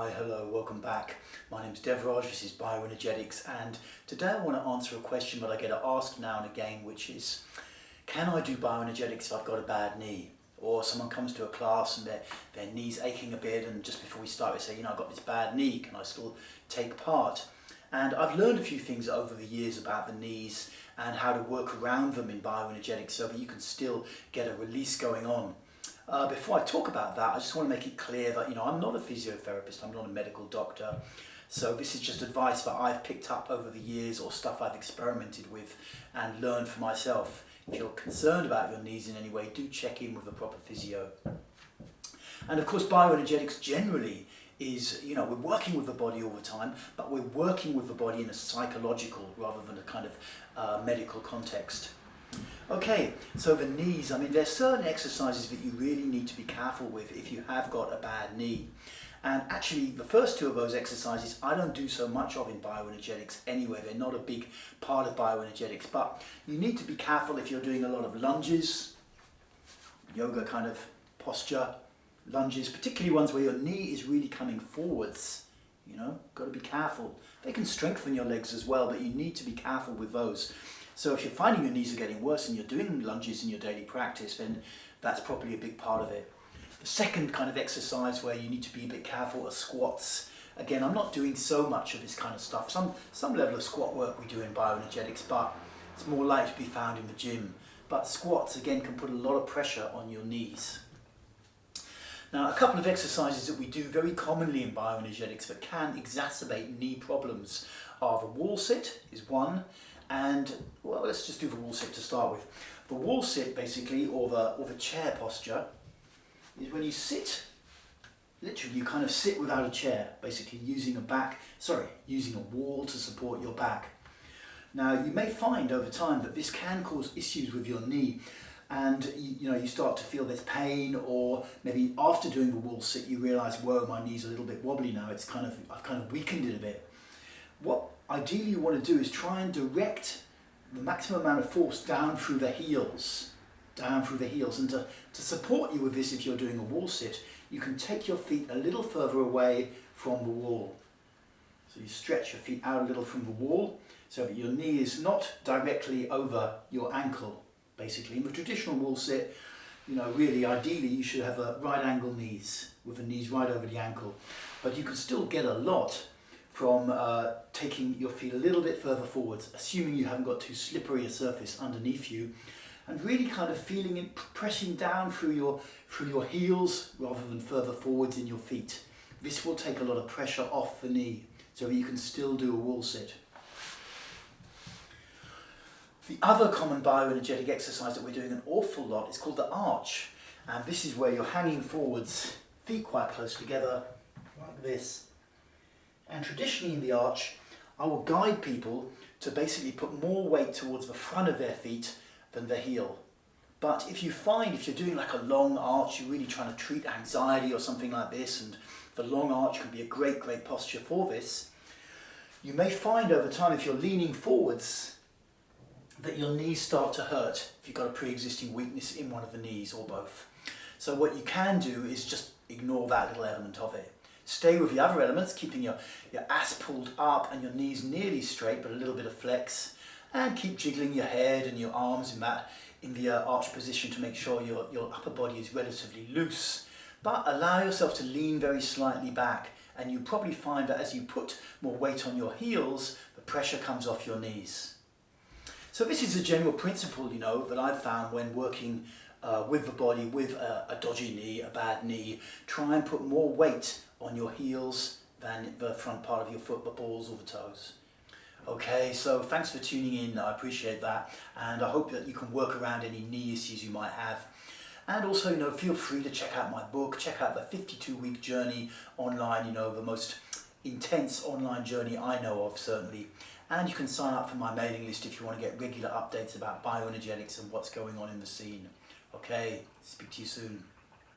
Hi, hello, welcome back. My name's Devraj, this is Bioenergetics, and today I want to answer a question that I get asked now and again, which is, can I do bioenergetics if I've got a bad knee? Or someone comes to a class and their knee's aching a bit, and just before we start they say, I've got this bad knee, can I still take part? And I've learned a few things over the years about the knees and how to work around them in bioenergetics so that you can still get a release going on. Before I talk about that, I just want to make it clear that I'm not a physiotherapist, I'm not a medical doctor, so this is just advice that I've picked up over the years or stuff I've experimented with and learned for myself. If you're concerned about your knees in any way, do check in with a proper physio. And of course bioenergetics generally is, we're working with the body all the time, but we're working with the body in a psychological rather than a kind of medical context. Okay, so the knees, there's certain exercises that you really need to be careful with if you have got a bad knee. And actually the first two of those exercises I don't do so much of in bioenergetics anyway. They're not a big part of bioenergetics, but you need to be careful if you're doing a lot of lunges, yoga kind of posture, lunges, particularly ones where your knee is really coming forwards. Got to be careful. They can strengthen your legs as well, but you need to be careful with those. So if you're finding your knees are getting worse and you're doing lunges in your daily practice, then that's probably a big part of it. The second kind of exercise where you need to be a bit careful are squats. Again, I'm not doing so much of this kind of stuff. Some level of squat work we do in bioenergetics, but it's more likely to be found in the gym. But squats, again, can put a lot of pressure on your knees. Now, a couple of exercises that we do very commonly in bioenergetics that can exacerbate knee problems are the wall sit is one, and well, let's just do the wall sit to start with. The wall sit basically, or the chair posture, is when you sit, literally you kind of sit without a chair, basically using a wall to support your back. Now you may find over time that this can cause issues with your knee, and you start to feel this pain, or maybe after doing the wall sit you realise, whoa, my knee's a little bit wobbly now, I've kind of weakened it a bit. What ideally you want to do is try and direct the maximum amount of force down through the heels, and to support you with this, if you're doing a wall sit, you can take your feet a little further away from the wall. So you stretch your feet out a little from the wall so that your knee is not directly over your ankle. Basically, in the traditional wall sit, really ideally you should have a right angle knees with the knees right over the ankle, but you can still get a lot from taking your feet a little bit further forwards, assuming you haven't got too slippery a surface underneath you, and really kind of feeling it pressing down through your heels rather than further forwards in your feet. This will take a lot of pressure off the knee so that you can still do a wall sit. The other common bioenergetic exercise that we're doing an awful lot is called the arch, and this is where you're hanging forwards, feet quite close together, like this. And traditionally in the arch, I will guide people to basically put more weight towards the front of their feet than the heel. But if you're doing like a long arch, you're really trying to treat anxiety or something like this, and the long arch can be a great posture for this, you may find over time, if you're leaning forwards, that your knees start to hurt if you've got a pre-existing weakness in one of the knees or both. So what you can do is just ignore that little element of it. Stay with the other elements, keeping your ass pulled up and your knees nearly straight but a little bit of flex, and keep jiggling your head and your arms in the arch position to make sure your upper body is relatively loose. But allow yourself to lean very slightly back, and you probably find that as you put more weight on your heels, the pressure comes off your knees. So this is a general principle, that I've found when working with the body with a dodgy knee, a bad knee. Try and put more weight on your heels than the front part of your foot, the balls or the toes. Okay, so thanks for tuning in, I appreciate that, and I hope that you can work around any knee issues you might have. And also, feel free to check out my book, check out the 52-week journey online, the most intense online journey I know of, certainly. And you can sign up for my mailing list if you want to get regular updates about bioenergetics and what's going on in the scene. Okay, speak to you soon.